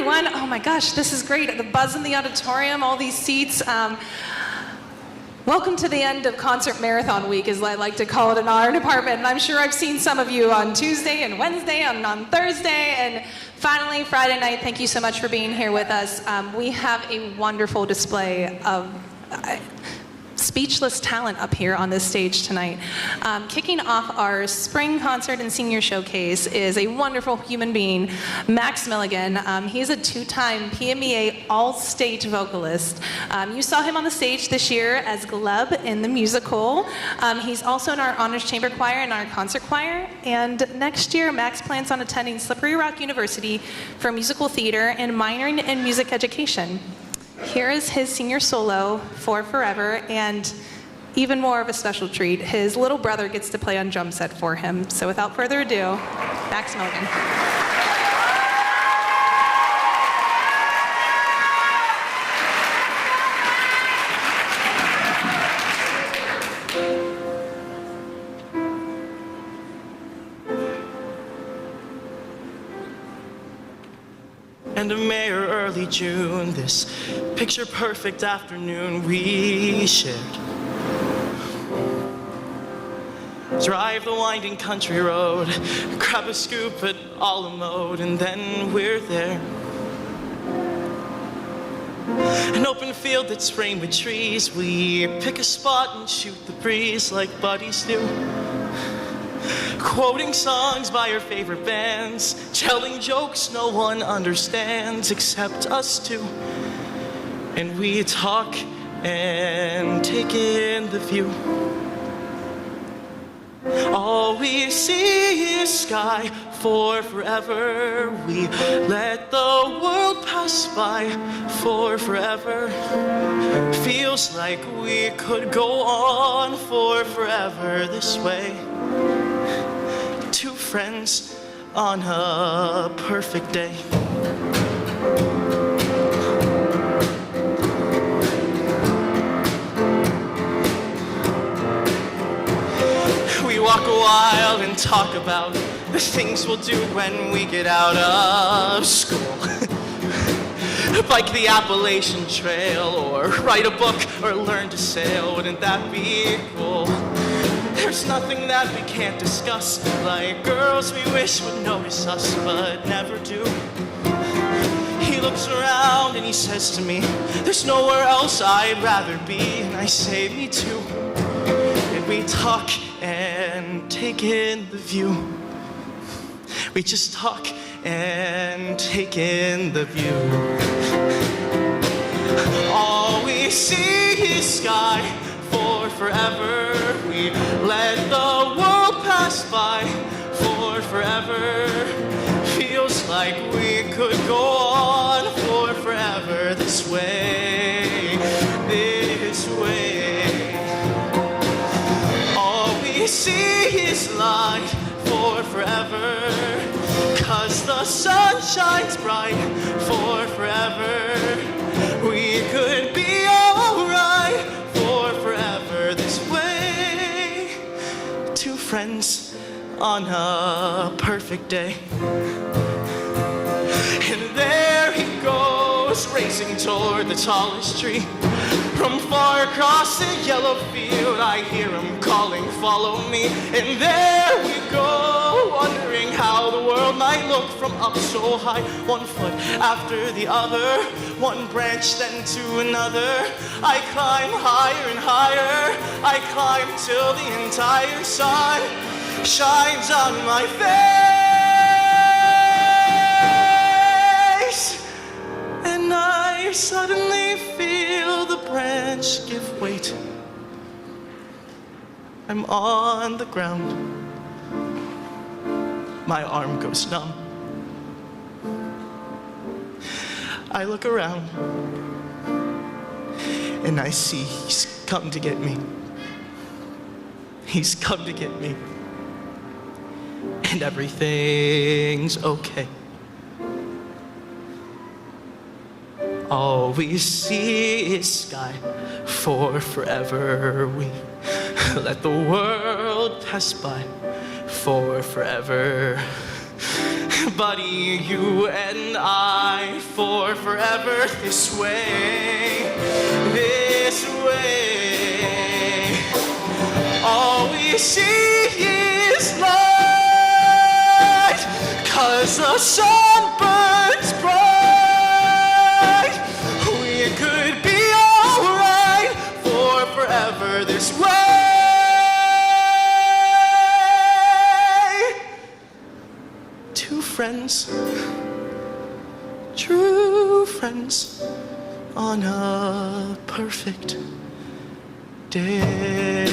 everyone. Oh my gosh, this is great. The buzz in the auditorium, all these seats. Welcome to the end of Concert Marathon Week, as I like to call it in our department. And I'm sure I've seen some of you on Tuesday and Wednesday and on Thursday. And finally, Friday night, thank you so much for being here with us. We have a wonderful display of speechless talent up here on this stage tonight. Kicking off our spring concert and senior showcase is a wonderful human being, Max Milligan. He's a two-time PMEA All-State vocalist. You saw him on the stage this year as Gleb in the musical. He's also in our Honors Chamber Choir and our concert choir. And next year, Max plans on attending Slippery Rock University for musical theater and minoring in music education. Here is his senior solo for Forever, and even more of a special treat, his little brother gets to play on drum set for him. So without further ado, Max Milligan. End of May or early June, this picture-perfect afternoon we shared. Drive the winding country road, grab a scoop at a la mode, and then we're there. An open field that's framed with trees, we pick a spot and shoot the breeze like buddies do. Quoting songs by our favorite bands, telling jokes no one understands except us two. And we talk and take in the view. All we see is sky for forever. We let the world pass by for forever. Feels like we could go on for forever this way. Two friends on a perfect day. We walk a while and talk about the things we'll do when we get out of school. Bike the Appalachian Trail, or write a book, or learn to sail. Wouldn't that be cool? There's nothing that we can't discuss, like girls we wish would notice us, but never do. He looks around and he says to me, there's nowhere else I'd rather be, and I say, me too. And we talk and take in the view. We just talk and take in the view. All we see is sky for forever. We let the world pass by for forever. Feels like we could go on for forever this way, this way. All we see is light for forever, 'cause the sun shines bright for forever. We could be alright for forever this way. Two friends on a perfect day. And there he goes, racing toward the tallest tree. From far across the yellow field, I hear him calling, follow me. And there we go, wondering how the world might look from up so high. One foot after the other, one branch then to another. I climb higher and higher. I climb till the entire sun shines on my face. And I suddenly feel the branch give weight. I'm on the ground. My arm goes numb. I look around and I see he's come to get me. He's come to get me. And everything's okay. All we see is sky for forever. We let the world pass by for forever. Buddy, you and I, for forever this way, this way. All we see is light, 'cause the sun burns bright. We could be alright for forever this way. Two friends, true friends, on a perfect day.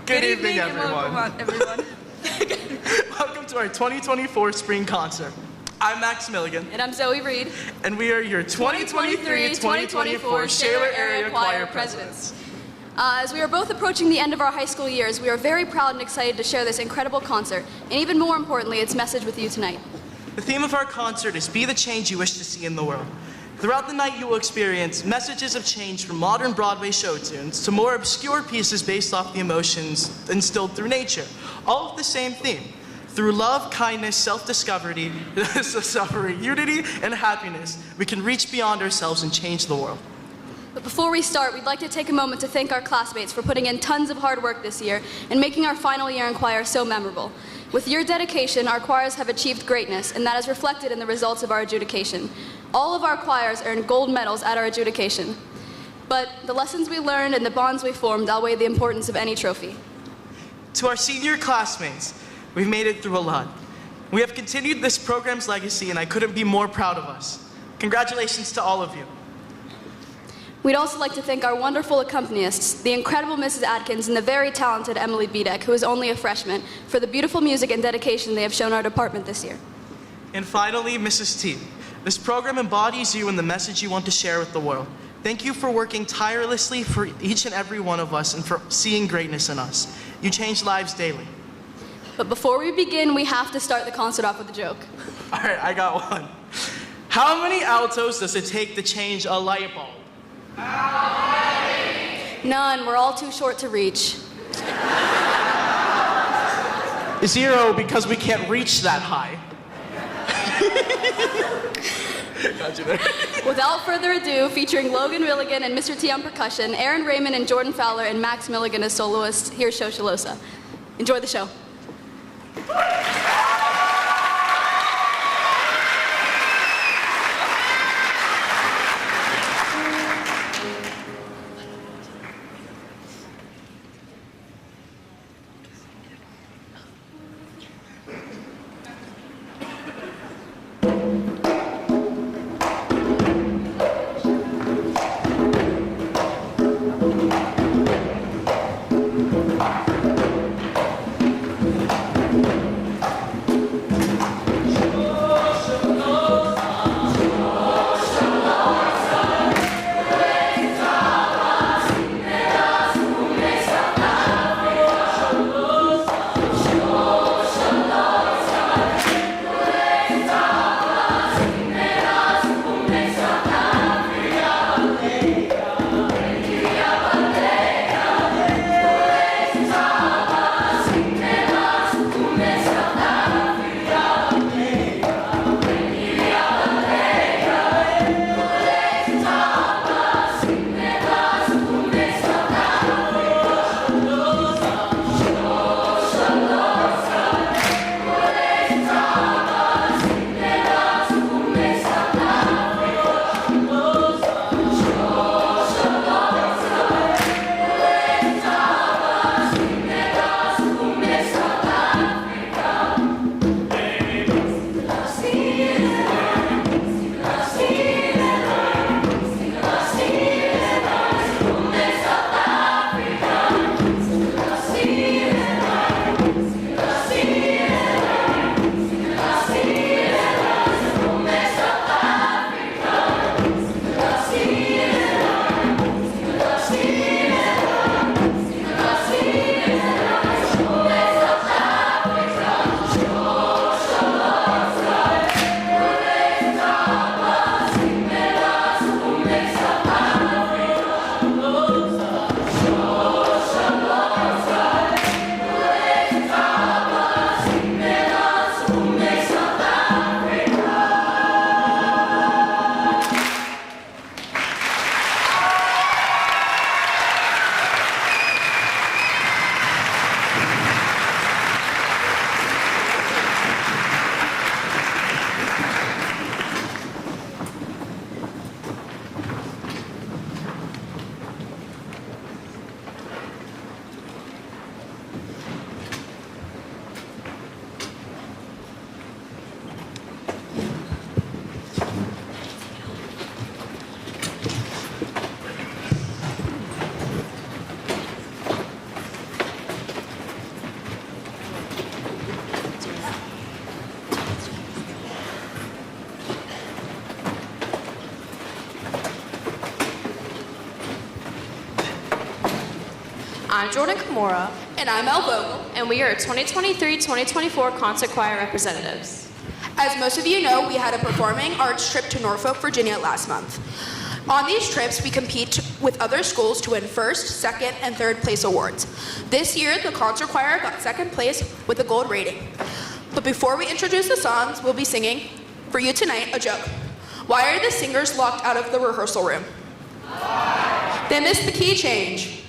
Good evening, everyone. Welcome, everyone. Welcome to our 2024 spring concert. I'm Max Milligan, And I'm Zoe Reed, and we are your 2023-2024 Shaler Area Choir Presidents. As we are both approaching the end of our high school years, we are very proud and excited to share this incredible concert, and even more importantly, its message with you tonight. The theme of our concert is Be the Change You Wish to See in the World. Throughout the night, you will experience messages of change from modern Broadway show tunes to more obscure pieces based off the emotions instilled through nature, all with the same theme. Through love, kindness, self-discovery, unity, and happiness, we can reach beyond ourselves and change the world. But before we start, we'd like to take a moment to thank our classmates for putting in tons of hard work this year and making our final year in choir so memorable. With your dedication, our choirs have achieved greatness, and that is reflected in the results of our adjudication. All of our choirs earned gold medals at our adjudication. But the lessons we learned and the bonds we formed outweigh the importance of any trophy. To our senior classmates, we've made it through a lot. We have continued this program's legacy, and I couldn't be more proud of us. Congratulations to all of you. We'd also like to thank our wonderful accompanists, the incredible Mrs. Atkins and the very talented Emily Bedeck, who is only a freshman, for the beautiful music and dedication they have shown our department this year. And finally, Mrs. T. This program embodies you and the message you want to share with the world. Thank you for working tirelessly for each and every one of us and for seeing greatness in us. You change lives daily. But before we begin, we have to start the concert off with a joke. All right, I got one. How many altos does it take to change a light bulb? None, we're all too short to reach. 0, because we can't reach that high. Got you there. Without further ado, featuring Logan Milligan and Mr. T on percussion, Aaron Raymond and Jordan Fowler and Max Milligan as soloists, here's Shoshilosa. Enjoy the show. I'm Jordan Kimura, And I'm Elle Vogel. and we are 2023-2024 concert choir representatives. As most of you know, we had a performing arts trip to Norfolk, Virginia last month. On these trips, we compete with other schools to win first, second, and third place awards. This year, the concert choir got second place with a gold rating. But before we introduce the songs, we'll be singing, for you tonight, a joke. Why are the singers locked out of the rehearsal room? They missed the key change.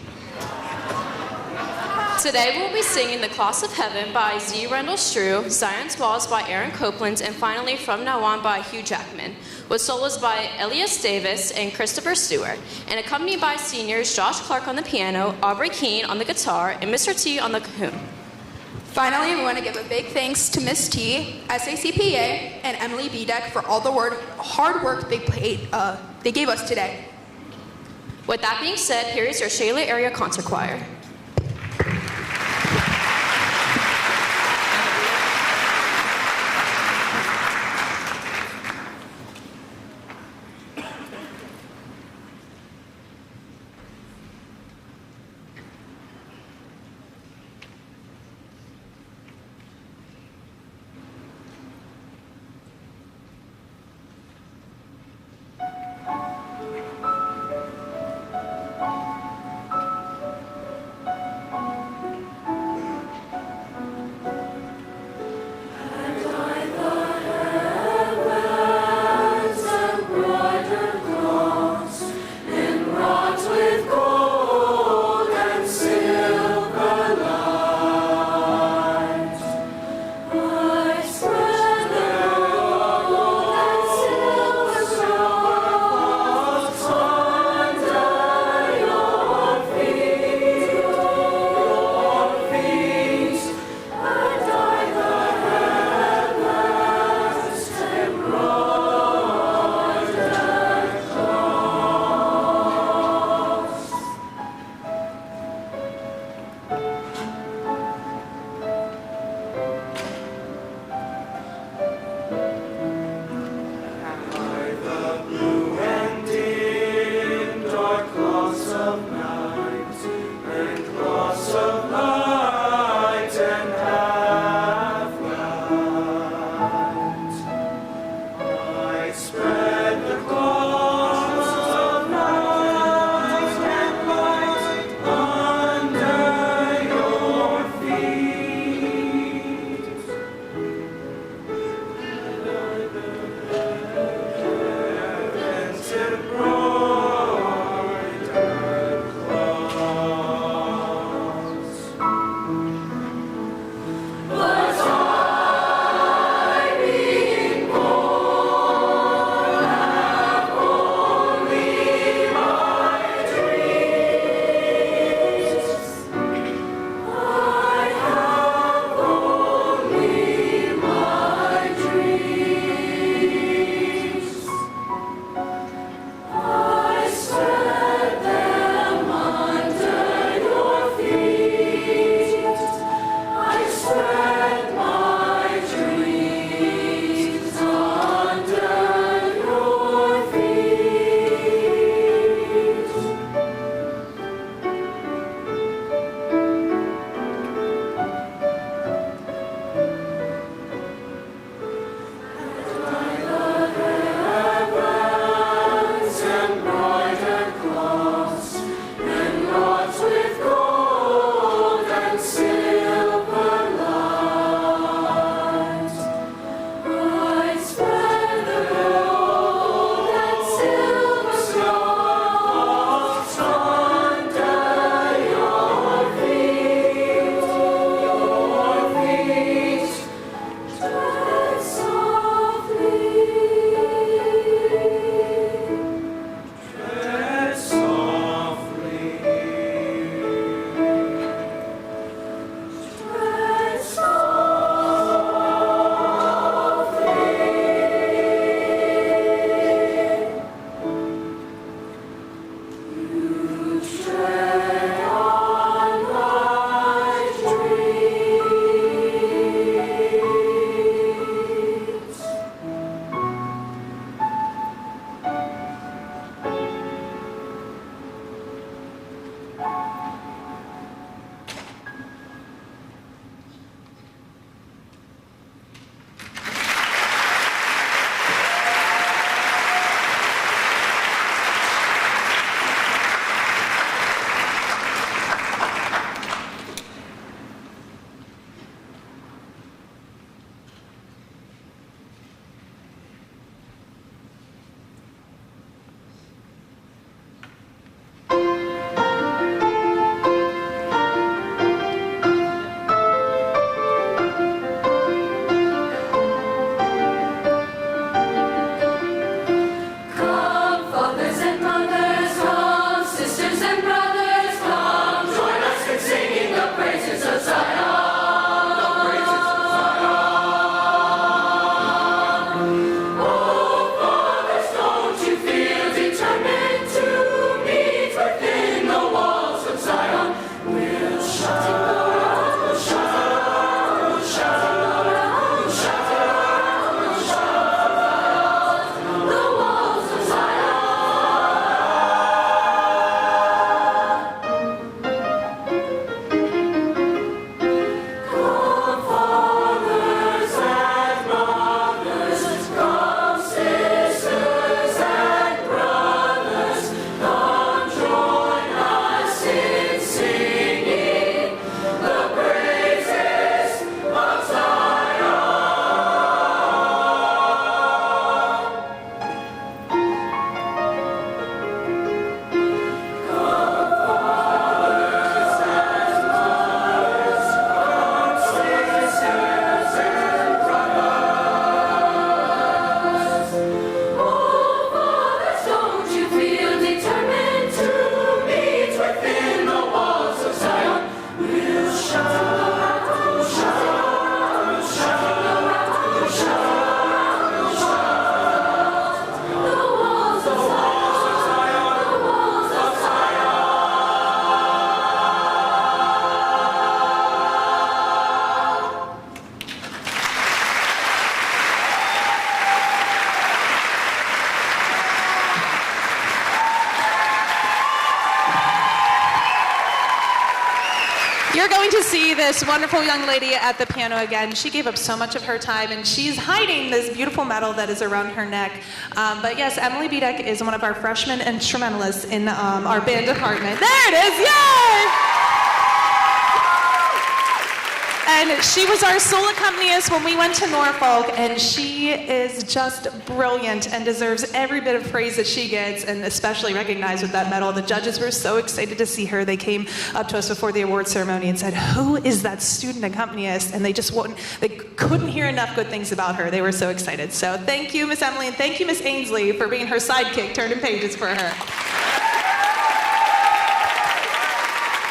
Today we'll be singing The Class of Heaven by Z. Randall Strew, Zion's Walls by Aaron Copeland, and finally From Now On by Hugh Jackman, with solos by Elias Davis and Christopher Stewart, and accompanied by seniors Josh Clark on the piano, Aubrey Keene on the guitar, and Mr. T on the cajon. Finally, we want to give a big thanks to Miss T, SACPA, and Emily Bedeck for all the hard work they gave us today. With that being said, here is your Shaler Area Concert Choir. You're going to see this wonderful young lady at the piano again. She gave up so much of her time, and she's hiding this beautiful medal that is around her neck. But yes, Emily Bedeck is one of our freshman instrumentalists in our band department. There it is, yay! And she was our sole accompanist when we went to Norfolk, and she is just brilliant and deserves every bit of praise that she gets, and especially recognized with that medal. The judges were so excited to see her. They came up to us before the award ceremony and said, "Who is that student accompanist?" And they couldn't hear enough good things about her. They were so excited. So thank you, Miss Emily, and thank you, Miss Ainsley, for being her sidekick, turning pages for her.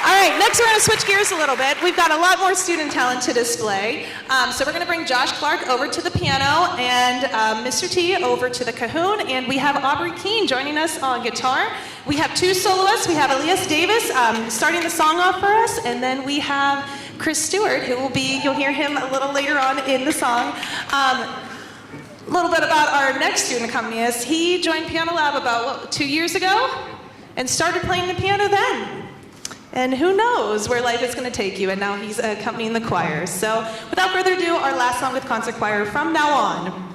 All right, next we're going to switch gears a little bit. We've got a lot more student talent to display. So we're going to bring Josh Clark over to the piano and Mr. T over to the cajon. And we have Aubrey Keene joining us on guitar. We have two soloists. We have Elias Davis starting the song off for us. And then we have Chris Stewart, who will be, you'll hear him a little later on in the song. A little bit about our next student accompanist. He joined Piano Lab about, 2 years ago? And started playing the piano then. And who knows where life is going to take you, and now he's accompanying the choir. So without further ado, our last song with concert choir, From Now On.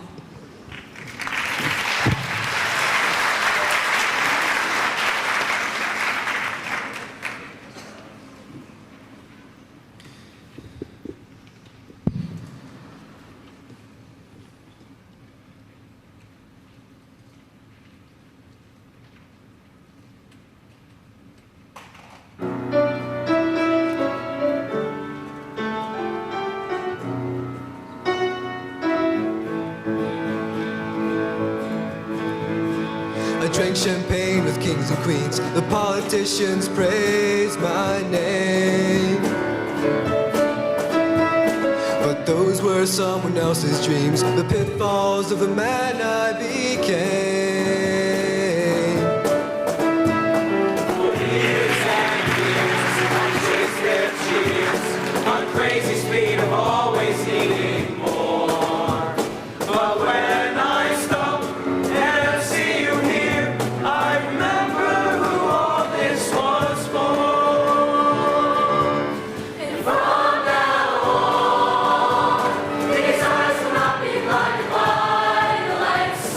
Drank champagne with kings and queens. The politicians praise my name, but those were someone else's dreams. The pitfalls of the man I became. For years and years, I chased their cheers on crazy speed of always needing more. But when I stop and see you here, I remember who all this was for. And from now on, these eyes will not be blinded by the lights.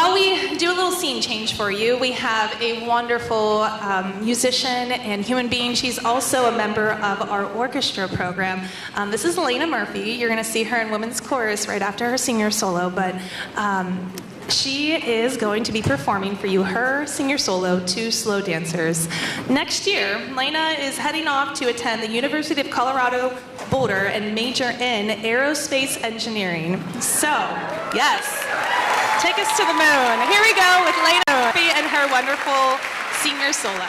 while we do a little scene change for you, we have a wonderful musician and human being. She's also a member of our orchestra program. This is Elena Murphy. You're going to see her in women's chorus right after her senior solo, but she is going to be performing for you her senior solo, Two Slow Dancers. Next year, Lena is heading off to attend the University of Colorado Boulder and major in aerospace engineering. So, yes, take us to the moon. Here we go with Lena Murphy and her wonderful senior solo.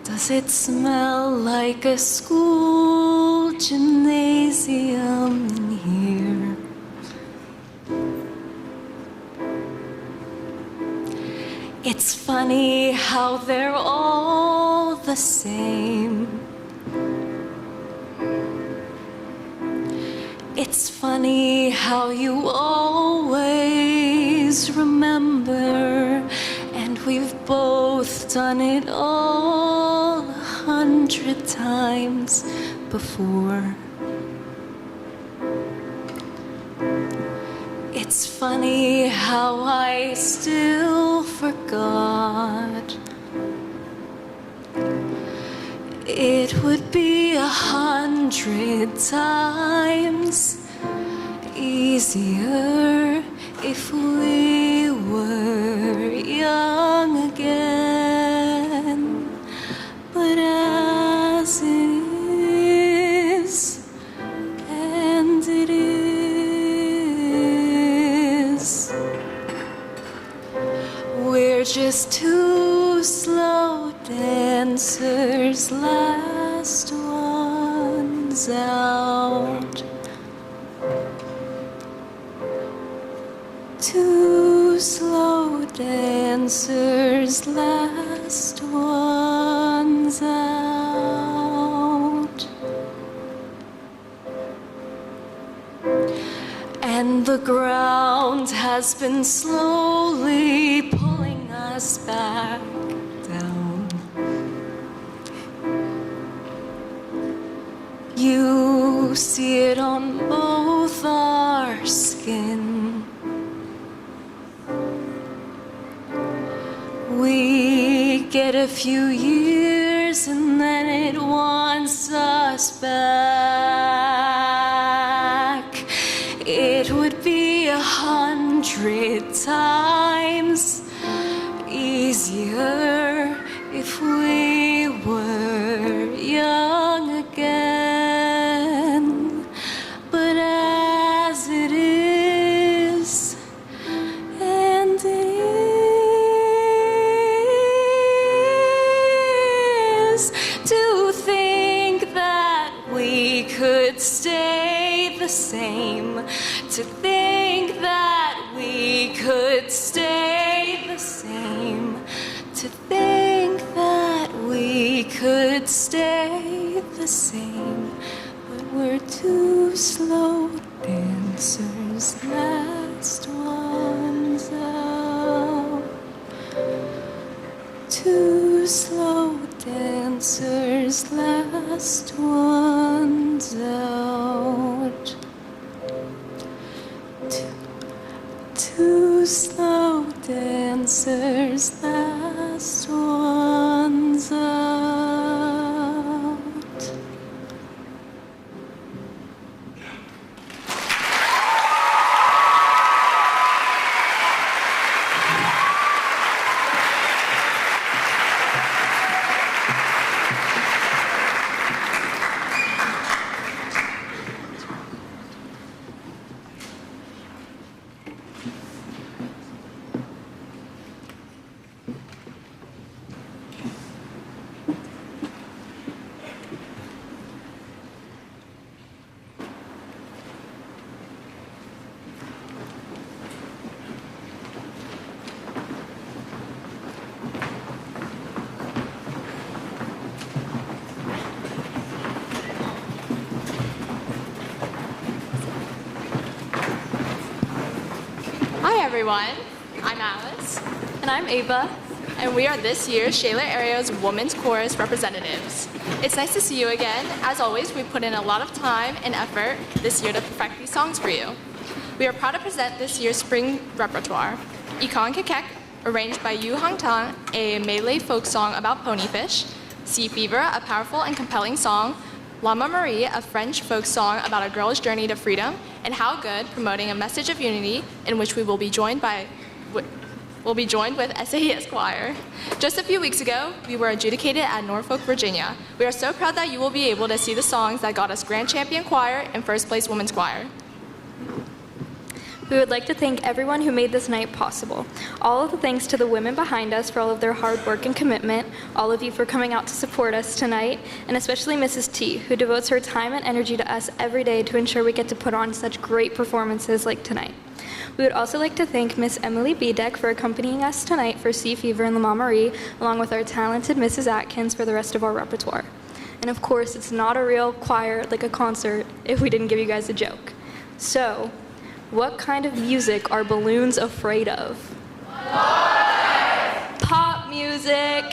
Does it smell like a school gymnasium in here? It's funny how they're all the same. It's funny how you always remember, and we've both done it all 100 times before. It's funny how I still forgot. It would be 100 times easier if we were young again. But as it is, and it is, we're just two slow dancers, last ones out. Two slow dancers, last ones out. And the ground has been slowly pulling us back down. You see it on both our skin. We get a few years and then it wants us back. It would be 100 times easier if we were young again. But as it is, and it is, to think that we could stay the same, to think that we could stay the same, to think that we could stay the same. But we're two slow dancers, last ones out. Two slow dancers, last ones out. Two slow dancers, last ones out. everyone. I'm Alice. And I'm Ava. And we are this year's Shaler area's Women's Chorus representatives. It's nice to see you again. As always, we put in a lot of time and effort this year to perfect these songs for you. We are proud to present this year's spring repertoire. Ikon Kekek, arranged by Yu Hong Tang, a Malay folk song about ponyfish. Sea Fever, a powerful and compelling song. Lama Marie, a French folk song about a girl's journey to freedom. And How Good, promoting a message of unity in which we will be joined with SAES Choir. Just a few weeks ago, we were adjudicated at Norfolk, Virginia. We are so proud that you will be able to see the songs that got us Grand Champion Choir and First Place Women's Choir. We would like to thank everyone who made this night possible. All of the thanks to the women behind us for all of their hard work and commitment, all of you for coming out to support us tonight, and especially Mrs. T, who devotes her time and energy to us every day to ensure we get to put on such great performances like tonight. We would also like to thank Miss Emily Bedeck for accompanying us tonight for Sea Fever and La Marie, along with our talented Mrs. Atkins for the rest of our repertoire. And of course, it's not a real choir like a concert if we didn't give you guys a joke. So, what kind of music are balloons afraid of? Pop music.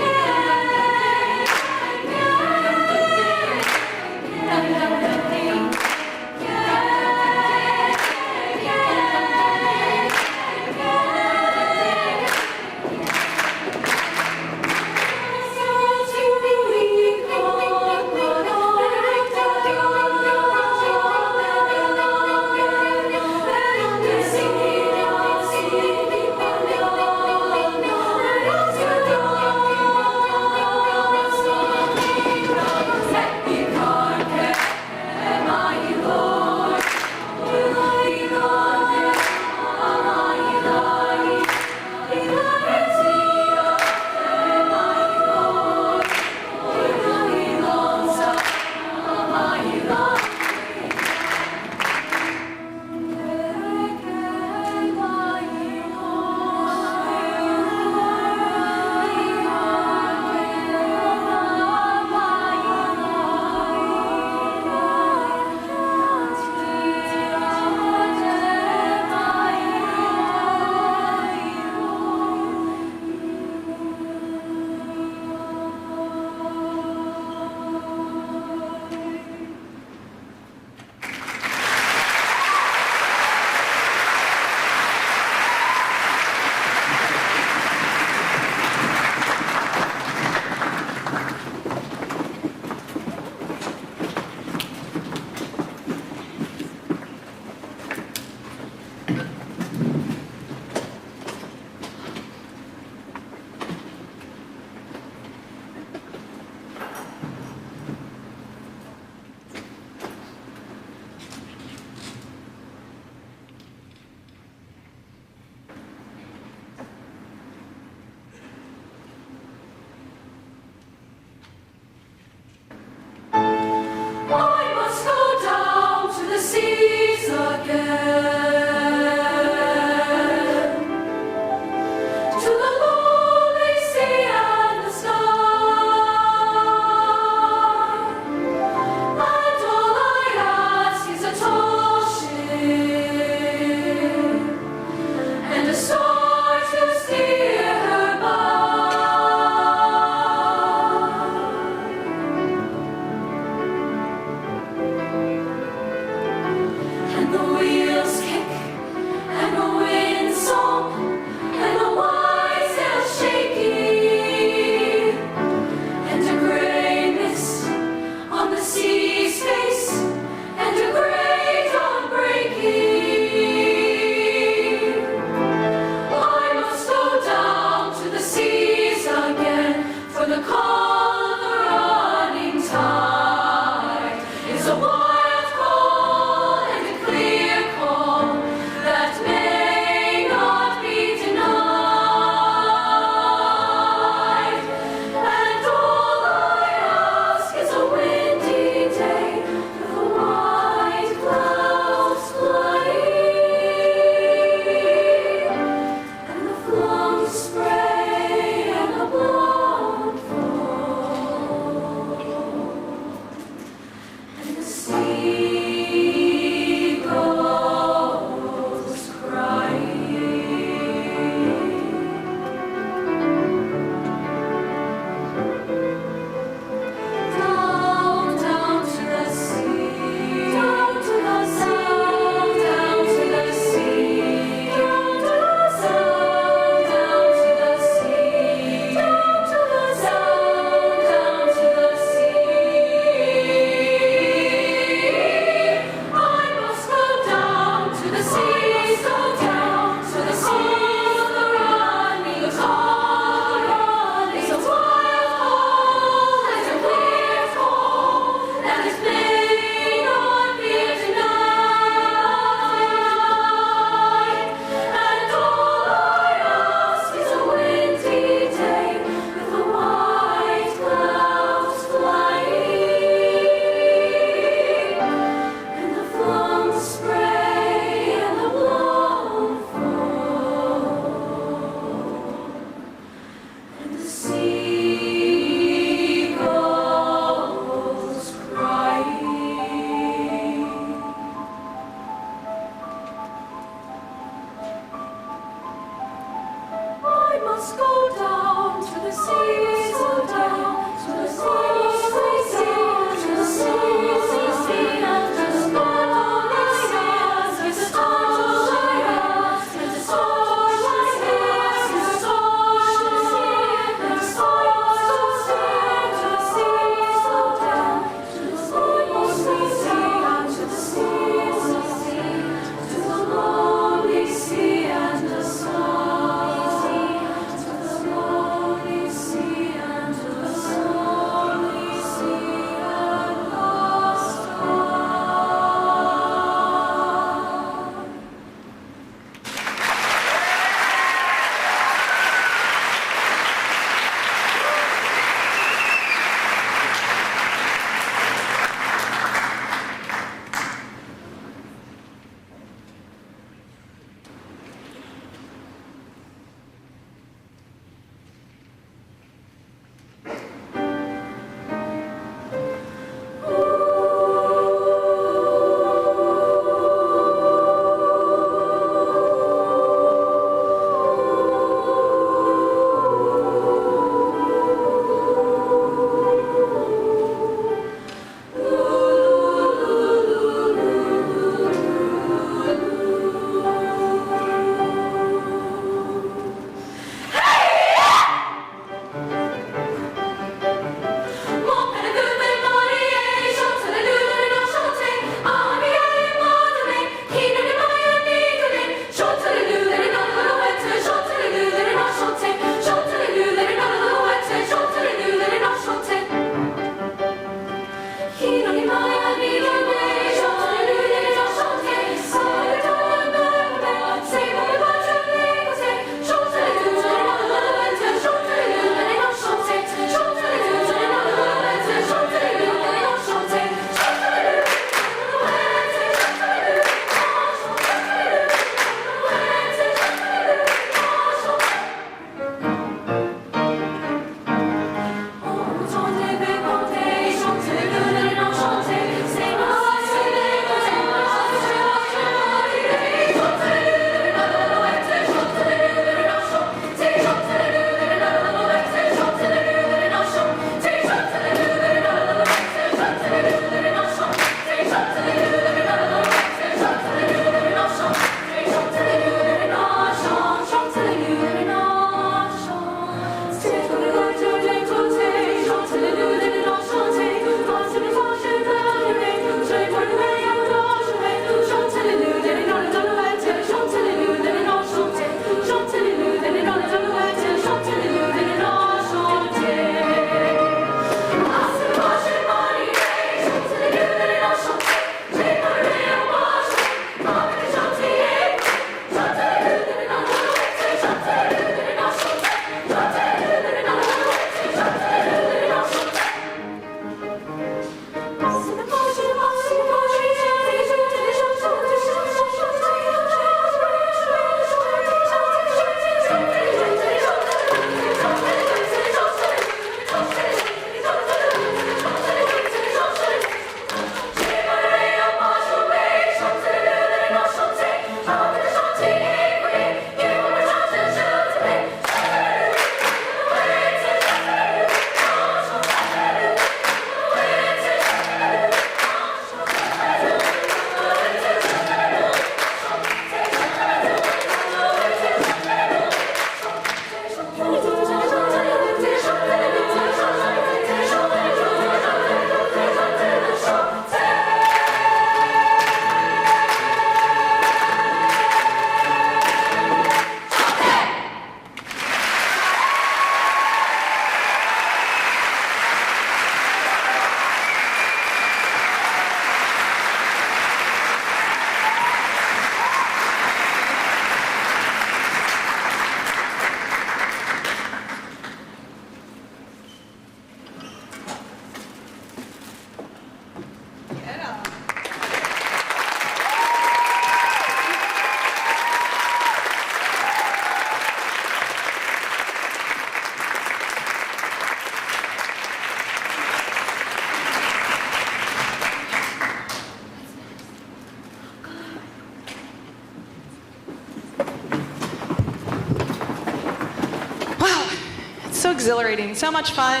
exhilarating, so much fun.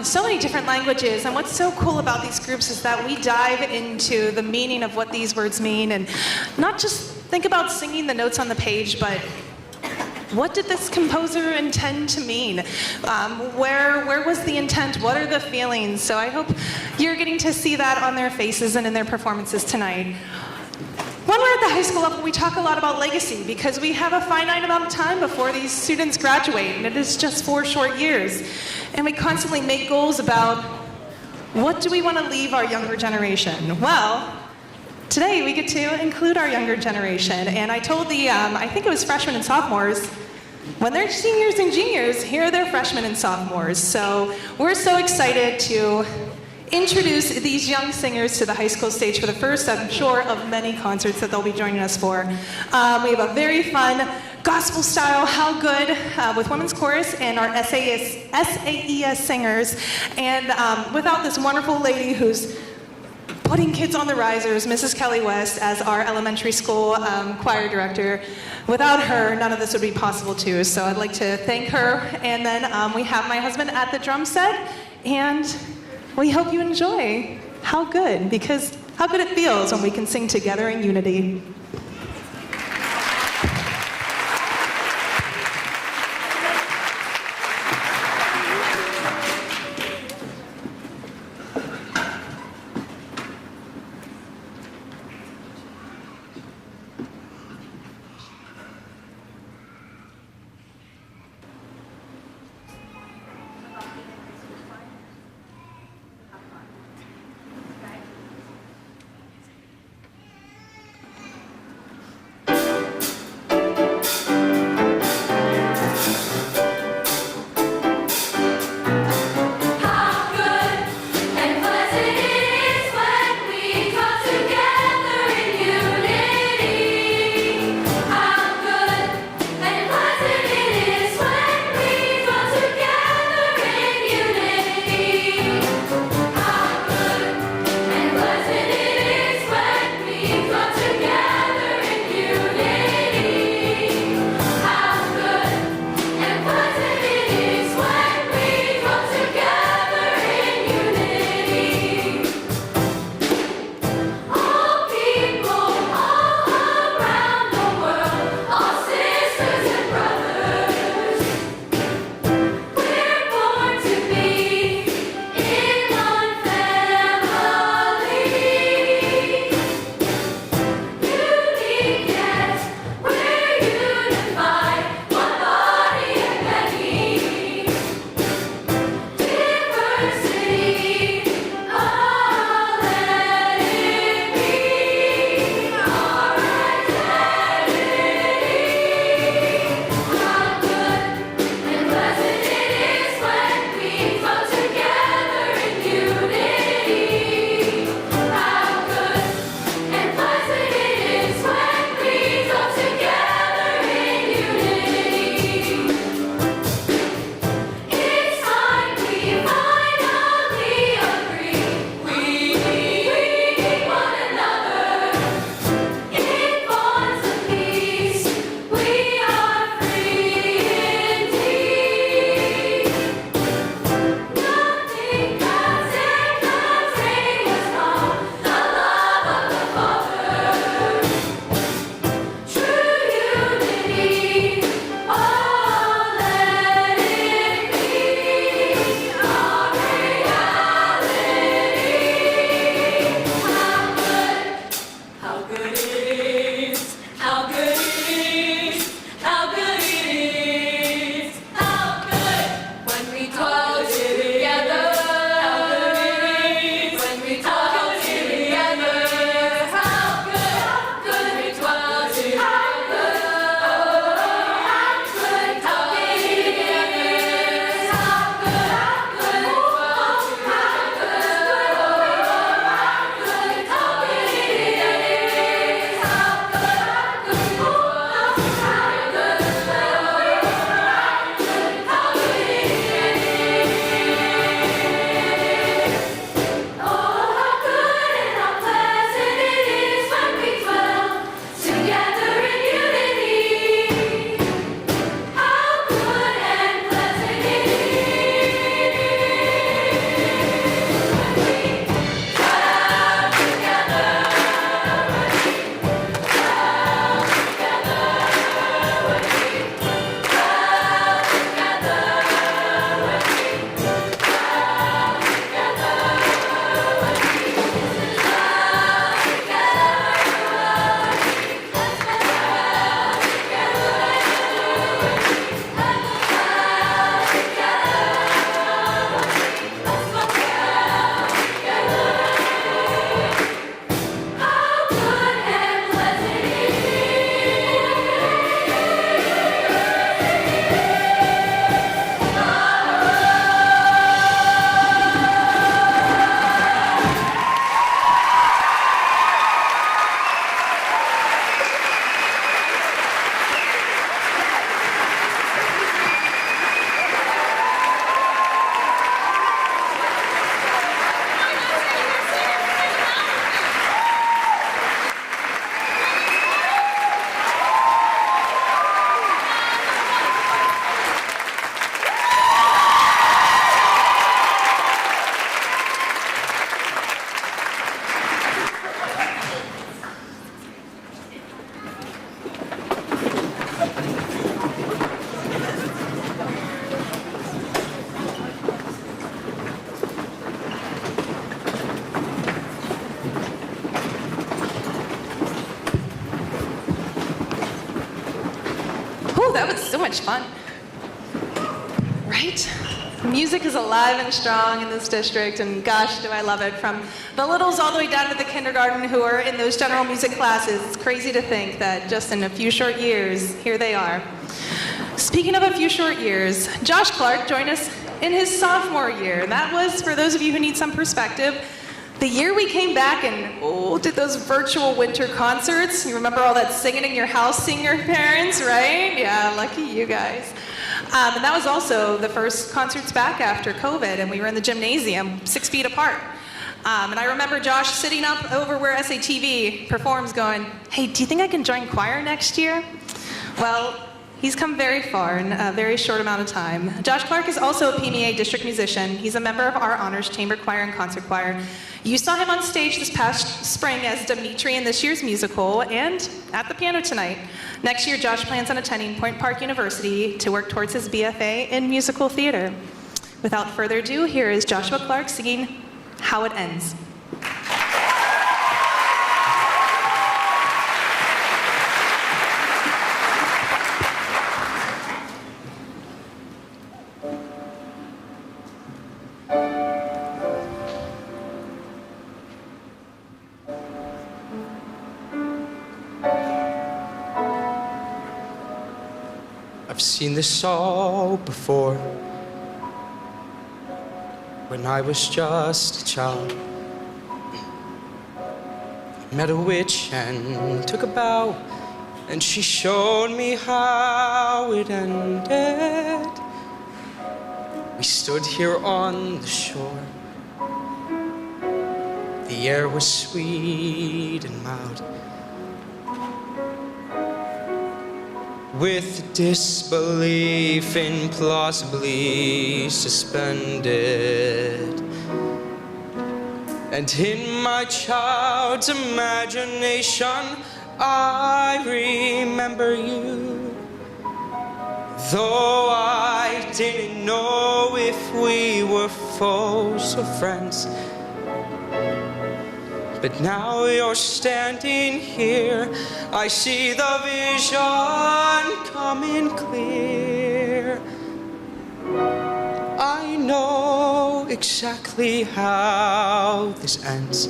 So many different languages, and what's so cool about these groups is that we dive into the meaning of what these words mean, and not just think about singing the notes on the page, but what did this composer intend to mean? Where was the intent? What are the feelings? So I hope you're getting to see that on their faces and in their performances tonight. When we're at the high school level, we talk a lot about legacy because we have a finite amount of time before these students graduate, and it is just 4 short years. And we constantly make goals about what do we want to leave our younger generation? Well, today we get to include our younger generation. And I told the, I think it was freshmen and sophomores, when they're seniors and juniors, here are their freshmen and sophomores. So we're so excited to introduce these young singers to the high school stage for the first, I'm sure, of many concerts that they'll be joining us for. We have a very fun gospel style How Good with women's chorus and our SAES singers. And without this wonderful lady who's putting kids on the risers, Mrs. Kelly West, as our elementary school choir director. Without her, none of this would be possible too. So I'd like to thank her. And then we have my husband at the drum set, and we hope you enjoy How Good, because how good it feels when we can sing together in unity. that was so much fun. Right? Music is alive and strong in this district, and gosh, do I love it. From the littles all the way down to the kindergarten who are in those general music classes. It's crazy to think that just in a few short years, here they are. Speaking of a few short years, Josh Clark joined us in his sophomore year. That was, for those of you who need some perspective, the year we came back and did those virtual winter concerts. You remember all that singing in your house, seeing your parents, right? Yeah, lucky you guys. And that was also the first concerts back after COVID, and we were in the gymnasium 6 feet apart. And I remember Josh sitting up over where SATV performs going, hey, do you think I can join choir next year? Well, he's come very far in a very short amount of time. Josh Clark is also a PMEA district musician. He's a member of our honors chamber choir and concert choir. You saw him on stage this past spring as Dimitri in this year's musical and at the piano tonight. Next year, Josh plans on attending Point Park University to work towards his BFA in musical theater. Without further ado, here is Joshua Clark singing How It Ends. I've seen this all before. When I was just a child, I met a witch and took a bow, and she showed me how it ended. We stood here on the shore. The air was sweet and mild, with disbelief implausibly suspended. And in my child's imagination, I remember you, though I didn't know if we were foes or friends. But now you're standing here, I see the vision coming clear. I know exactly how this ends.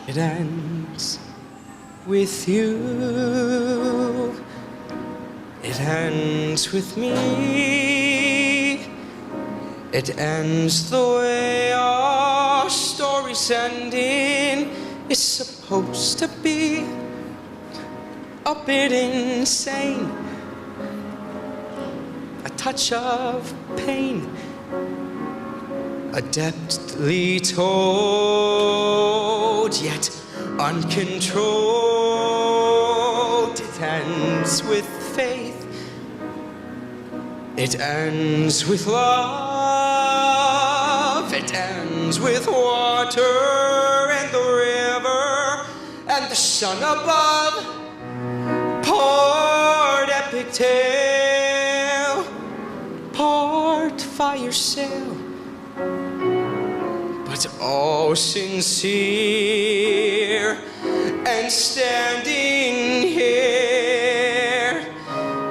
It ends with you. It ends with me. It ends the way our story's ending is supposed to be. A bit insane, a touch of pain, adeptly told, yet uncontrolled. It ends with faith. It ends with love. It ends with water and the river and the sun above. Part epic tale, part fire sail, but all sincere and standing here.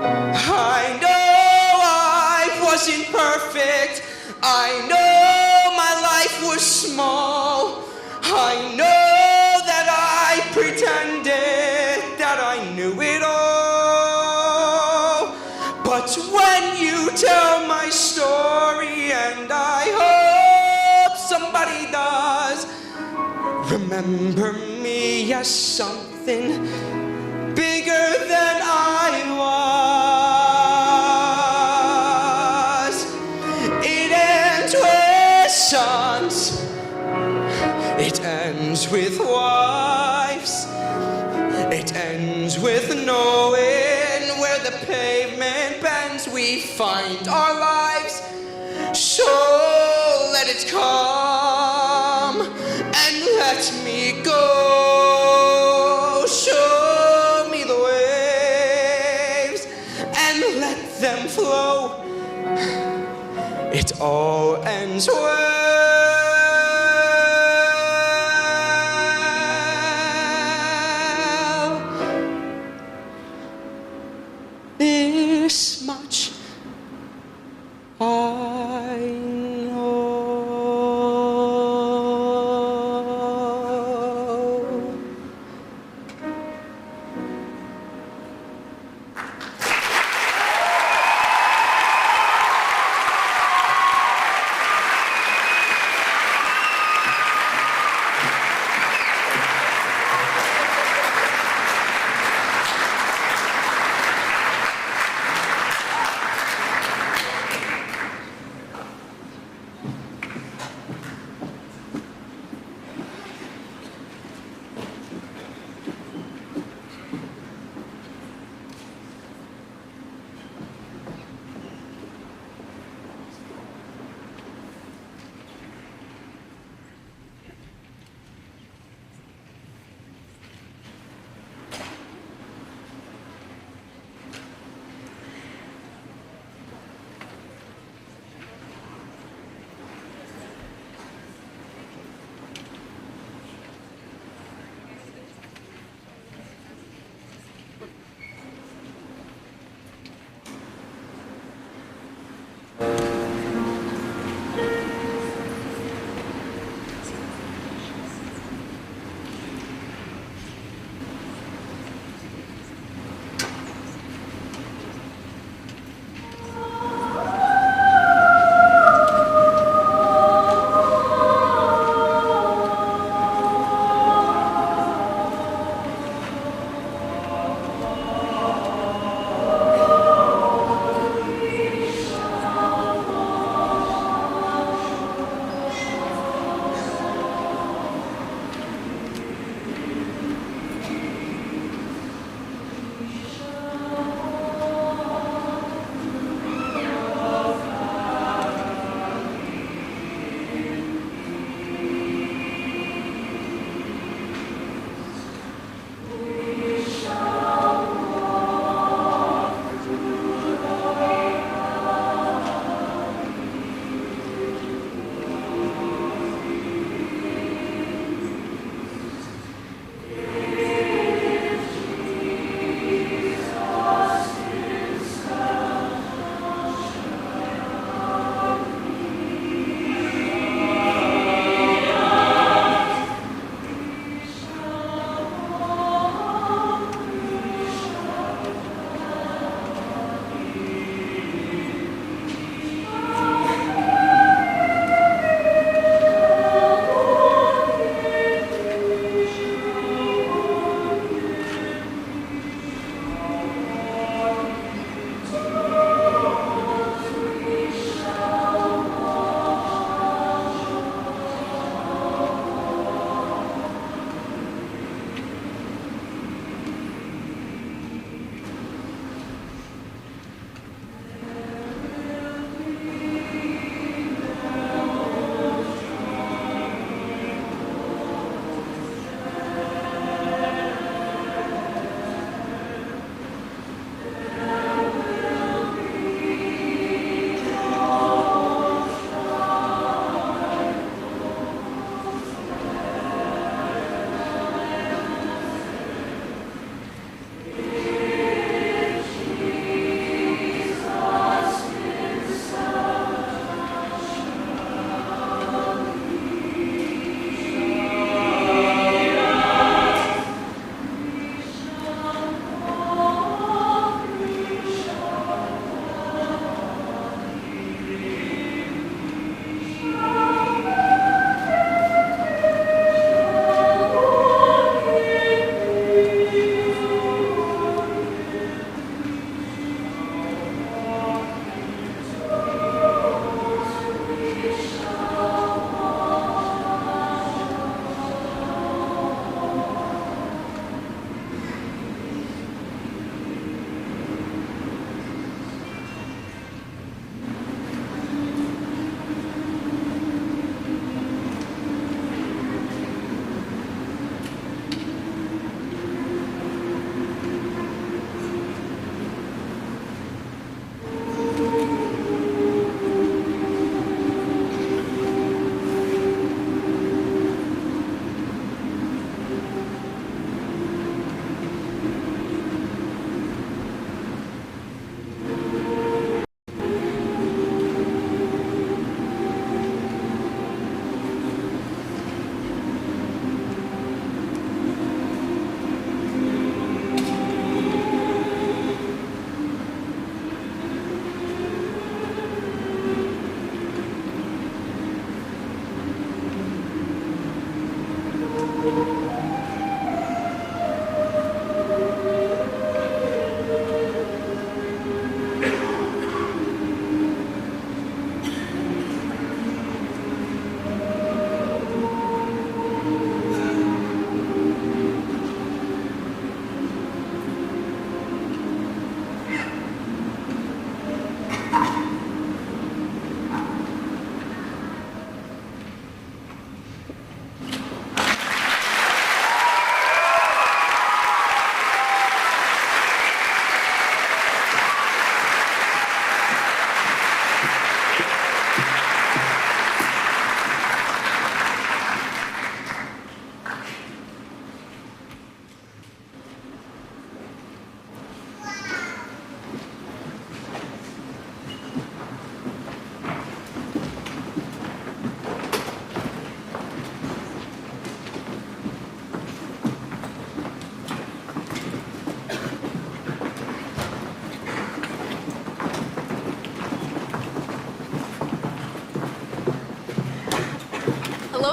I know I wasn't perfect. I know my life was small. I know that I pretended that I knew it all. But when you tell my story, and I hope somebody does, remember me as something bigger than I was. It ends with sons. It ends with wives. It ends with knowing where the pavement bends. We find our lives. So let it come and let me go. Show me the waves and let them flow. It all ends well.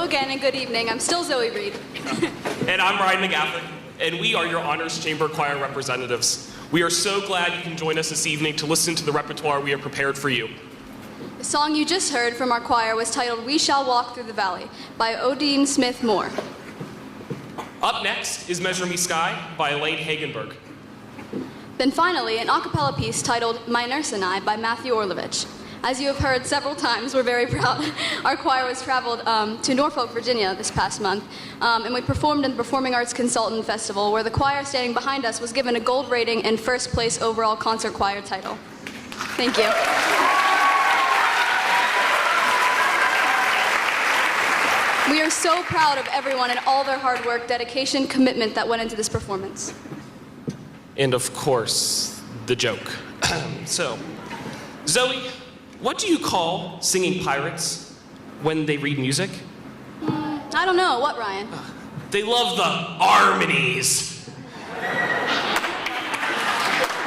again and good evening. I'm still Zoe Reed. And I'm Ryan McGaffin, and we are your Honors Chamber Choir representatives. We are so glad you can join us this evening to listen to the repertoire we have prepared for you. The song you just heard from our choir was titled We Shall Walk Through the Valley by Odine Smith Moore. Up next is Measure Me Sky by Elaine Hagenberg. Then finally, an a cappella piece titled My Nurse and I by Matthew Orlovich. As you have heard several times, we're very proud. Our choir was traveled to Norfolk, Virginia this past month, and we performed in the Performing Arts Consultant Festival, where the choir standing behind us was given a gold rating and first place overall concert choir title. Thank you. We are so proud of everyone and all their hard work, dedication, commitment that went into this performance. And of course, the joke. So, Zoe, what do you call singing pirates when they read music? I don't know. What, Ryan? They love the harmonies.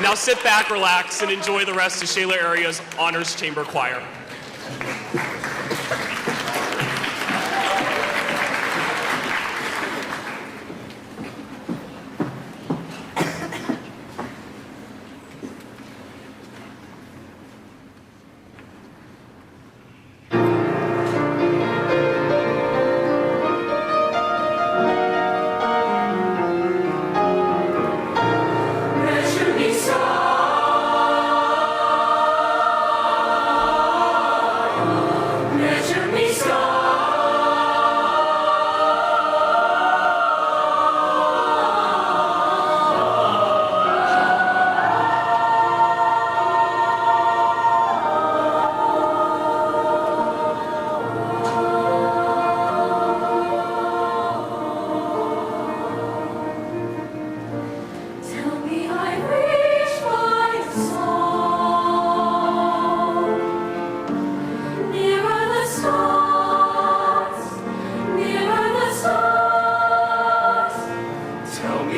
Now sit back, relax, and enjoy the rest of Shaler Area's Honors Chamber Choir. Measure me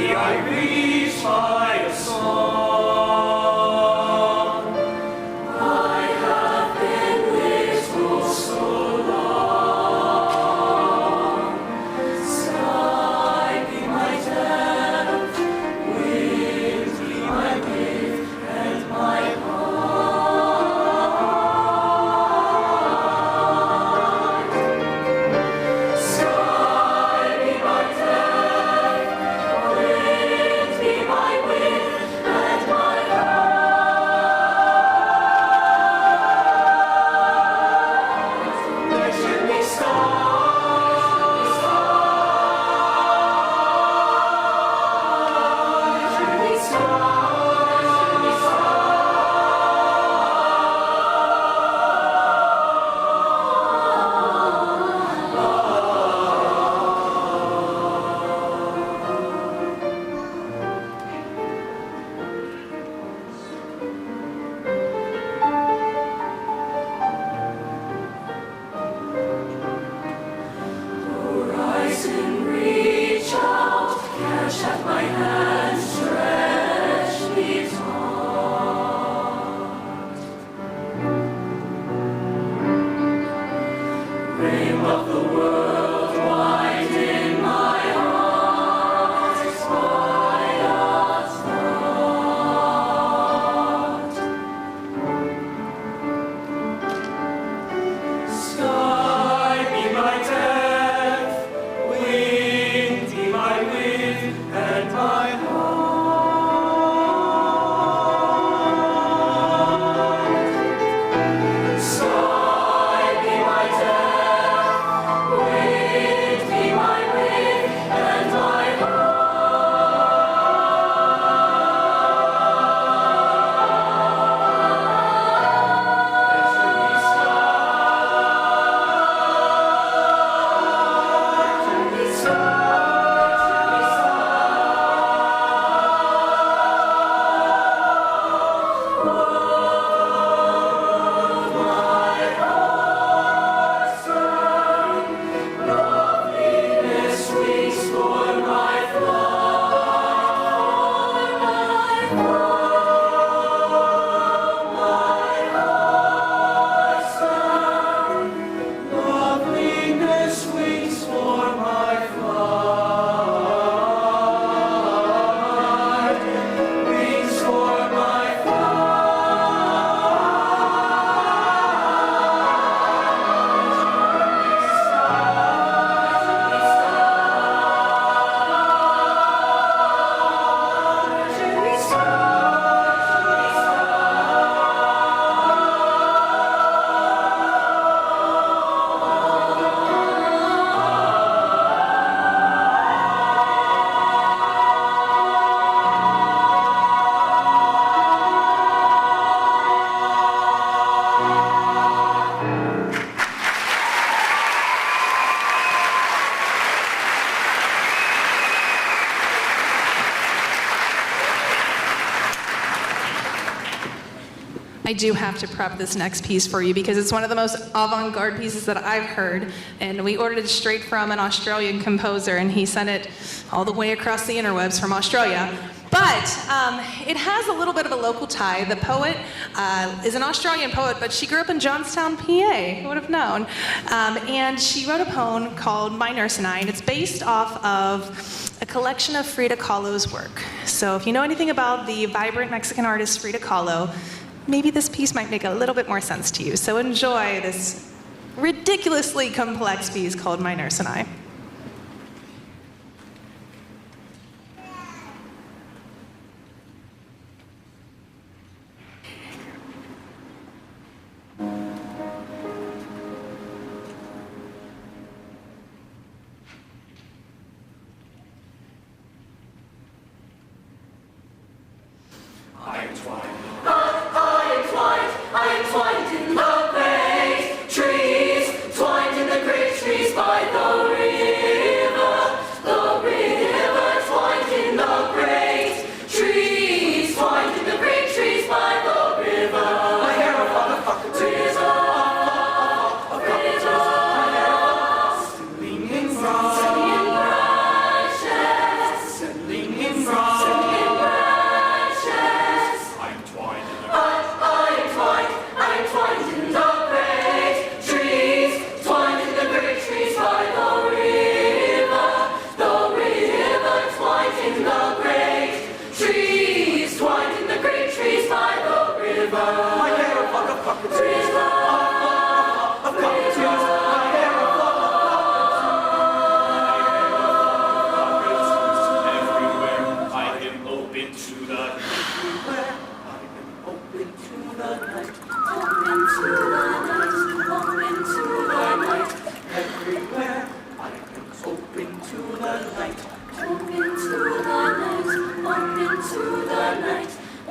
my I do have to prep this next piece for you because it's one of the most avant-garde pieces that I've heard, and we ordered it straight from an Australian composer, and he sent it all the way across the interwebs from Australia. But it has a little bit of a local tie. The poet is an Australian poet, but she grew up in Johnstown, PA. Who would have known? And she wrote a poem called My Nurse and I, and it's based off of a collection of Frida Kahlo's work. So if you know anything about the vibrant Mexican artist Frida Kahlo, maybe this piece might make a little bit more sense to you. So enjoy this ridiculously complex piece called My Nurse and I.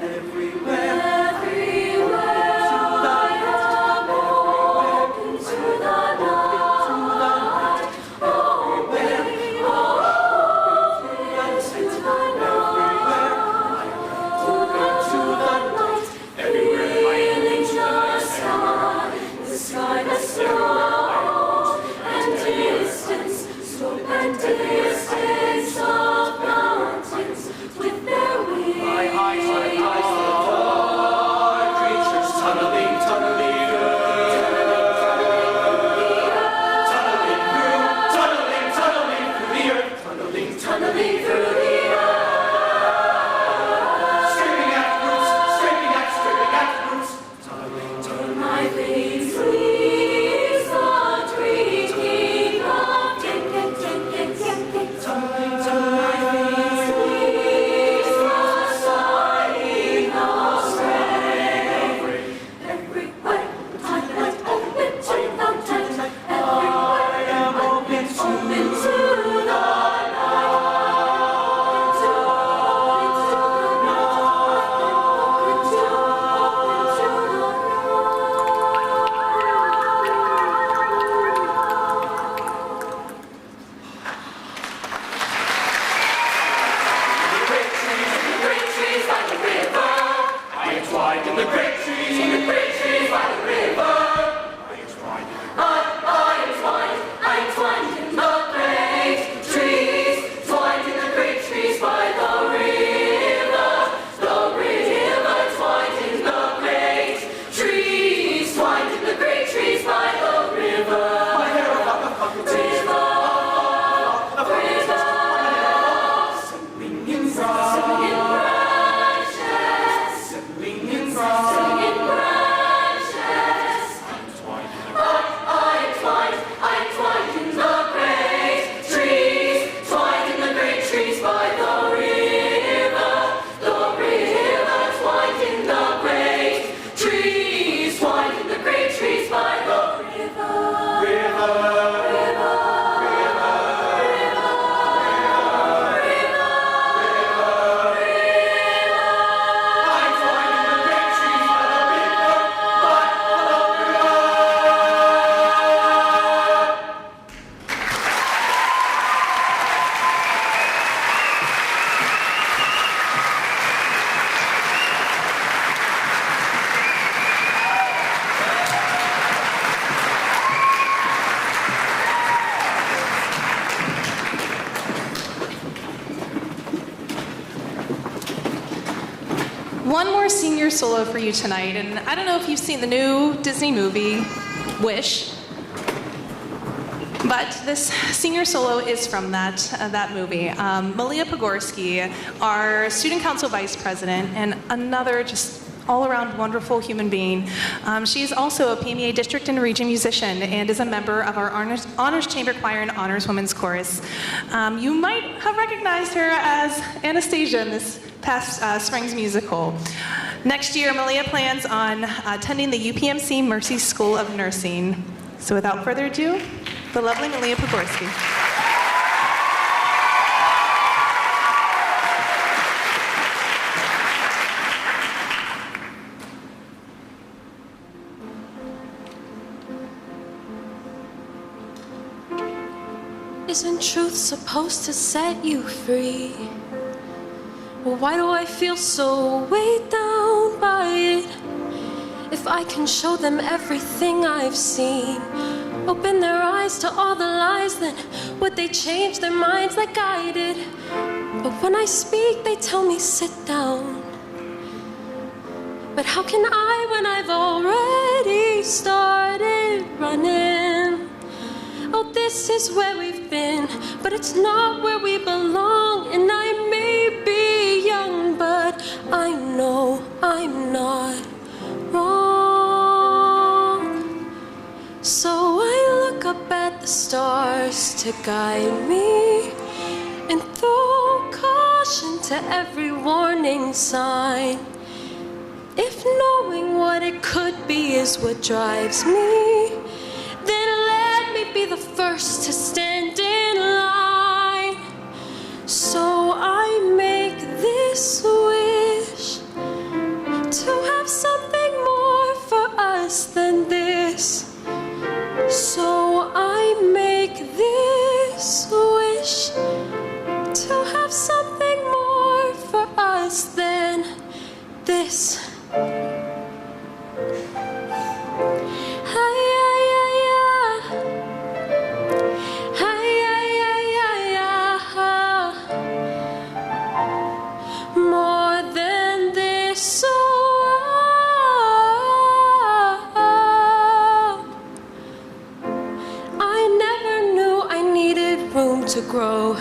Everywhere, everywhere, one more senior solo for you tonight, and I don't know if you've seen the new Disney movie, Wish, but this senior solo is from that movie. Malia Pogorski, our student council vice president, and another just all-around wonderful human being. She's also a PMEA district and region musician and is a member of our Honors Chamber Choir and Honors Women's Chorus. You might have recognized her as Anastasia in this past spring's musical. Next year, Malia plans on attending the UPMC Mercy School of Nursing. So without further ado, the lovely Malia Pogorski. Isn't truth supposed to set you free? Well, why do I feel so weighed down by it? If I can show them everything I've seen, open their eyes to all the lies, then would they change their minds like I did? But when I speak, they tell me sit down. But how can I when I've already started running? Oh, this is where we've been, but it's not where we belong. And I may be young, but I know I'm not wrong. So I look up at the stars to guide me and throw caution to every warning sign. If knowing what it could be is what drives me, then let me be the first to stand in line. So I make this wish to have something more for us than this. So I make this wish to have something more for us than this. More than this, I never knew I needed room to grow.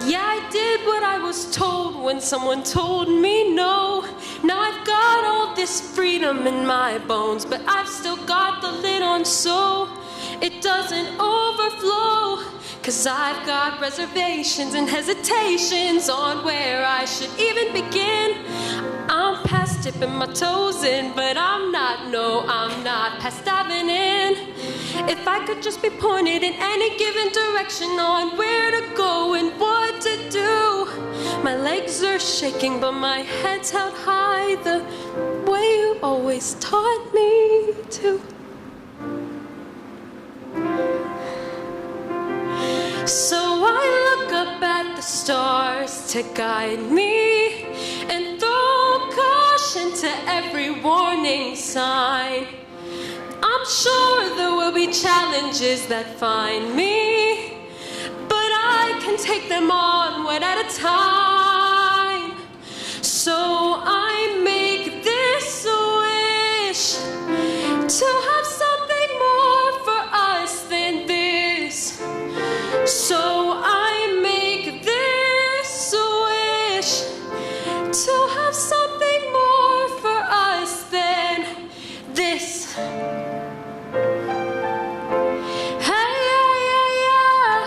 Yeah, I did what I was told when someone told me no. Now I've got all this freedom in my bones, but I've still got the lid on so it doesn't overflow. 'Cause I've got reservations and hesitations on where I should even begin. I'm past dipping my toes in, but I'm not past diving in. If I could just be pointed in any given direction on where to go and what to do. My legs are shaking, but my head's held high the way you always taught me to. So I look up at the stars to guide me and throw caution to every warning sign. I'm sure there will be challenges that find me, but I can take them on one at a time. So I make this wish to have something more for us than this. So I make this wish to have something more for us than this. Hey, yeah, yeah, yeah.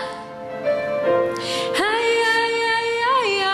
Hey, yeah, yeah, yeah, yeah.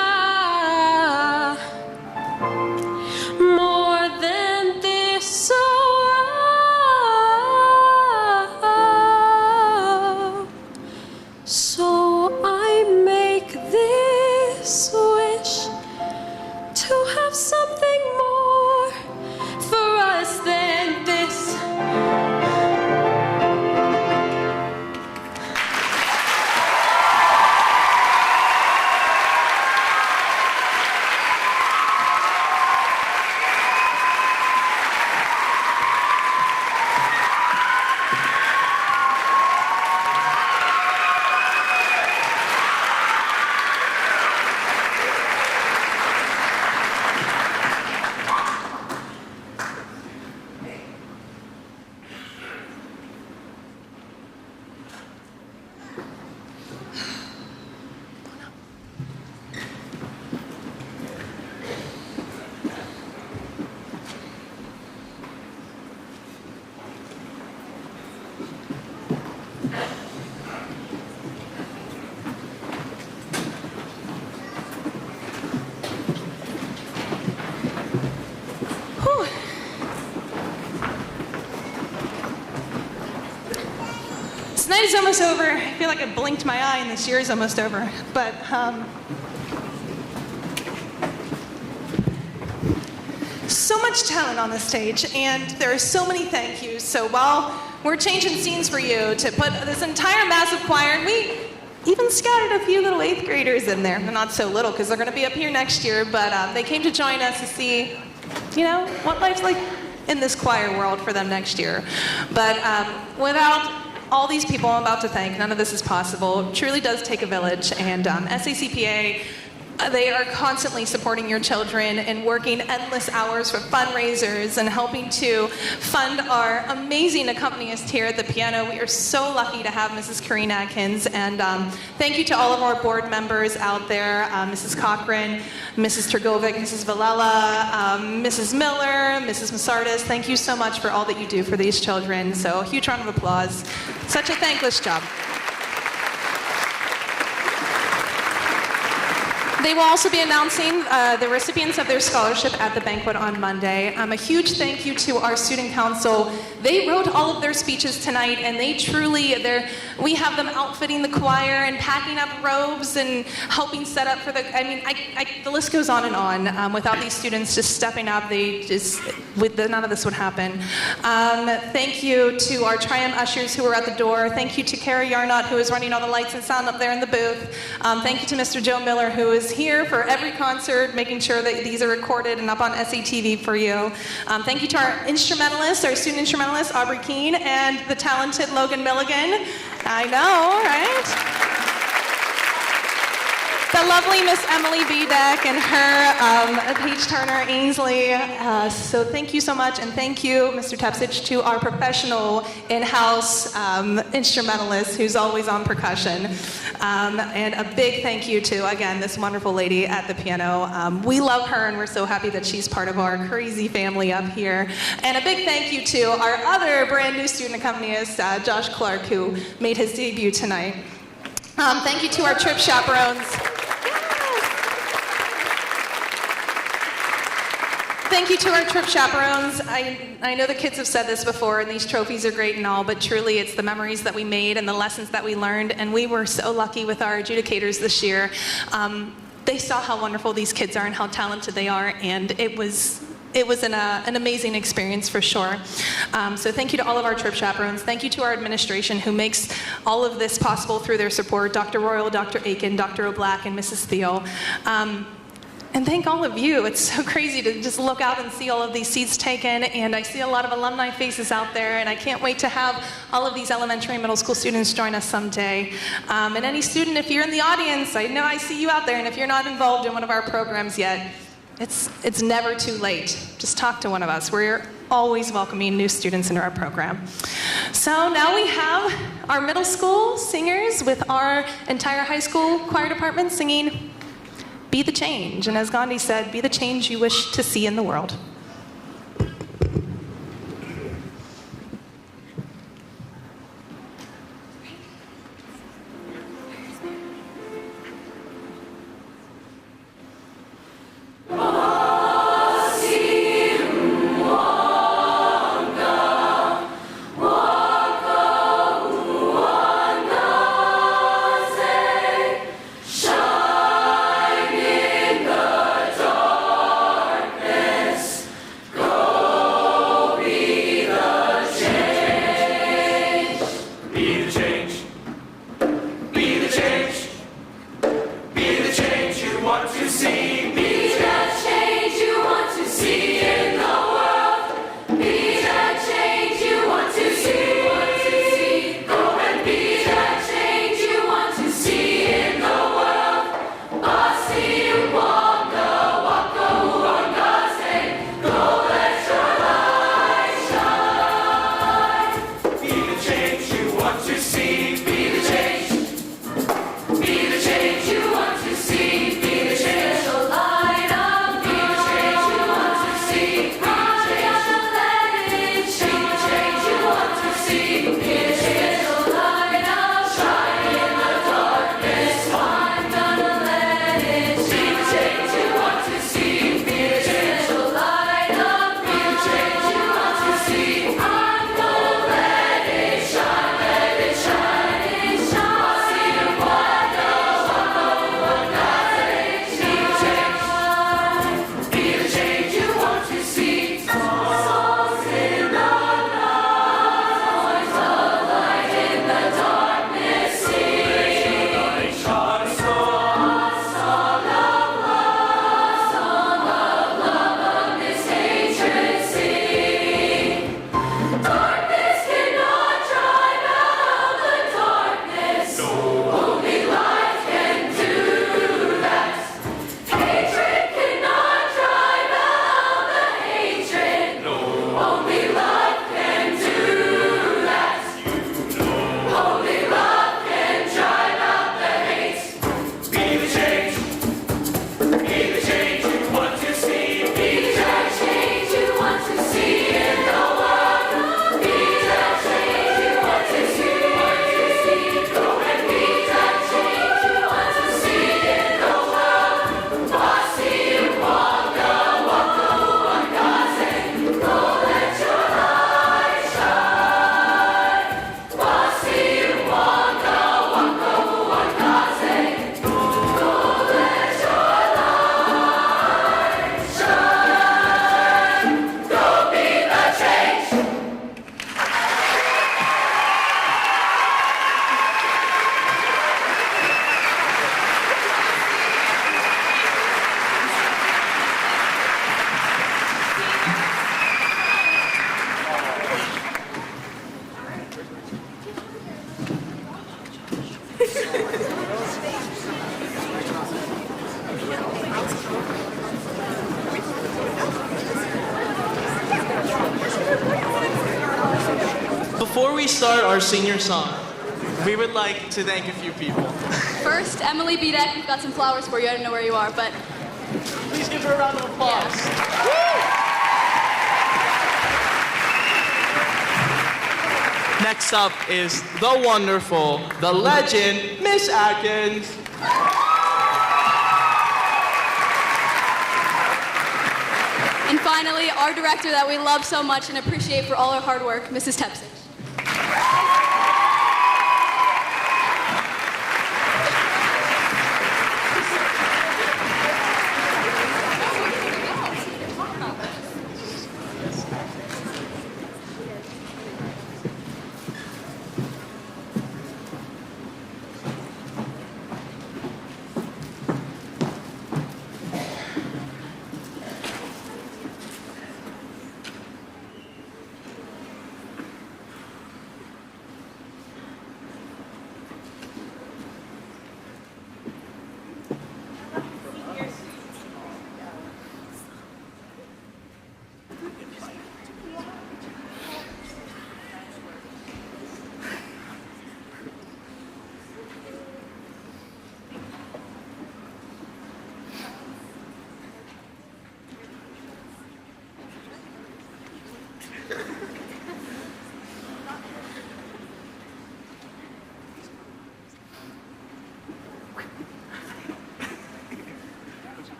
night is almost over. I feel like I blinked my eye and this year is almost over. But so much talent on the stage, and there are so many thank yous. So while we're changing scenes for you to put this entire massive choir, and we even scattered a few little 8th graders in there. They're not so little because they're going to be up here next year, but they came to join us to see, you know, what life's like in this choir world for them next year. But without all these people I'm about to thank, none of this is possible. It truly does take a village, and SACPA, they are constantly supporting your children and working endless hours for fundraisers and helping to fund our amazing accompanist here at the piano. We are so lucky to have Mrs. Kareen Atkins, and thank you to all of our board members out there, Mrs. Cochran, Mrs. Tergovic, Mrs. Villela, Mrs. Miller, Mrs. Massardis. Thank you so much for all that you do for these children. So a huge round of applause. Such a thankless job. They will also be announcing the recipients of their scholarship at the banquet on Monday. A huge thank you to our student council. They wrote all of their speeches tonight, and they truly, we have them outfitting the choir and packing up robes and helping set up for the, I mean, the list goes on and on. Without these students just stepping up, none of this would happen. Thank you to our Triumph ushers who were at the door. Thank you to Kara Yarnott, who is running all the lights and sound up there in the booth. Thank you to Mr. Joe Miller, who is here for every concert, making sure that these are recorded and up on SATV for you. Thank you to our instrumentalists, our student instrumentalists, Aubrey Keene, and the talented Logan Milligan. I know, right? The lovely Miss Emily Bedeck and her Paige Turner Ainsley. So thank you so much, and thank you, Mr. Tepsich, to our professional in-house instrumentalist who's always on percussion. And a big thank you to, again, this wonderful lady at the piano. We love her, and we're so happy that she's part of our crazy family up here. And a big thank you to our other brand new student accompanist, Josh Clark, who made his debut tonight. Thank you to our trip chaperones. Thank you to our trip chaperones. I know the kids have said this before, and these trophies are great and all, but truly it's the memories that we made and the lessons that we learned, and we were so lucky with our adjudicators this year. They saw how wonderful these kids are and how talented they are, and it was an amazing experience for sure. So thank you to all of our trip chaperones. Thank you to our administration who makes all of this possible through their support, Dr. Royal, Dr. Aiken, Dr. O'Black, and Mrs. Thiel. And thank all of you. It's so crazy to just look out and see all of these seats taken, and I see a lot of alumni faces out there, and I can't wait to have all of these elementary and middle school students join us someday. And any student, if you're in the audience, I know I see you out there, and if you're not involved in one of our programs yet, it's never too late. Just talk to one of us. We're always welcoming new students into our program. So now we have our middle school singers with our entire high school choir department singing Be the Change. And as Gandhi said, be the change you wish to see in the world. Shine in the darkness. we start our senior song, we would like to thank a few people. First, Emily Bedeck, we've got some flowers for you. I don't know where you are, but Please give her a round of applause. Next up is the wonderful, the legend, Miss Atkins. and finally, our director that we love so much and appreciate for all her hard work, Mrs. Tepsich.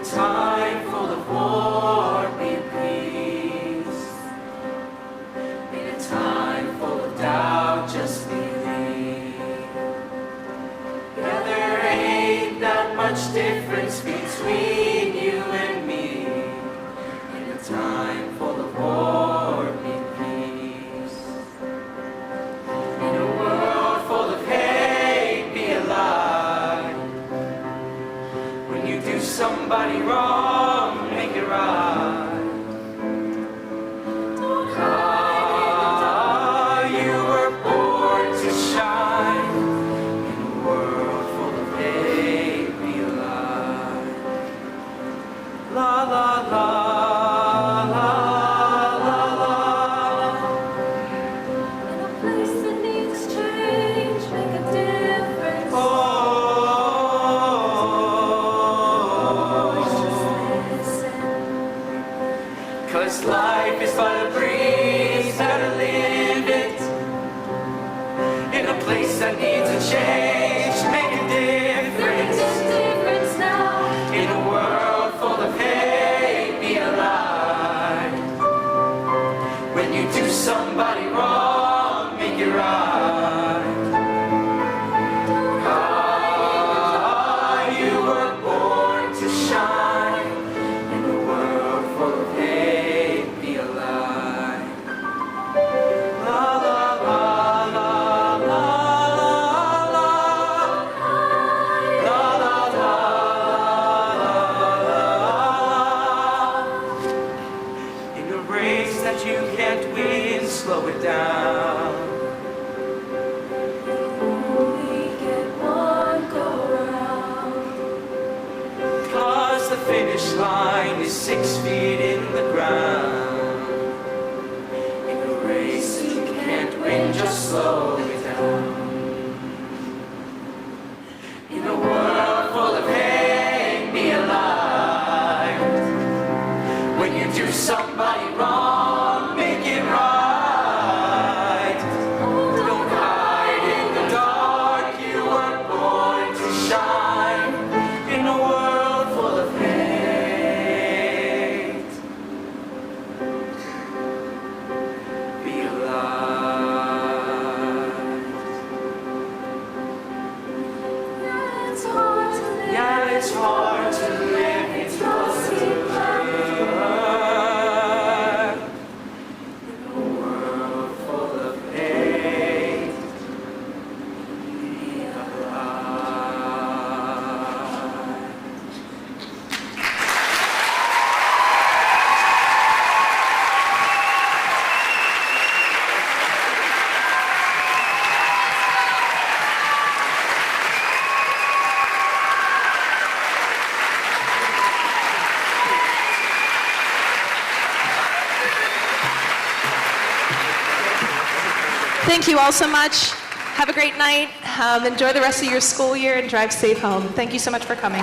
Time full of war and peace. In a time full of doubt, just believe. Yeah, there ain't that much difference between you and me. In a time full of war and peace. In a world full of hate, be alive. When you do somebody wrong, make it right. Ah, you were born to shine in a world full of hate. Be alive. La la la. Cause life is but a breeze, better live it. In a place that needs a change, make a difference. In a world full of hate, be alive. When you do somebody wrong, make it right. Ah, you were born to shine in a world full of hate. Be alive. La la la la la la la la la la. In a race that you can't win, slow it down. Only get one go round. 'Cause the finish line is 6 feet in the ground. In a race that you can't win, just slow it down. In a world full of hate, be alive. When you it's hard to live, it's hard to learn. In a world full of hate, be alive. Thank you all so much. Have a great night. Enjoy the rest of your school year and drive safe home. Thank you so much for coming.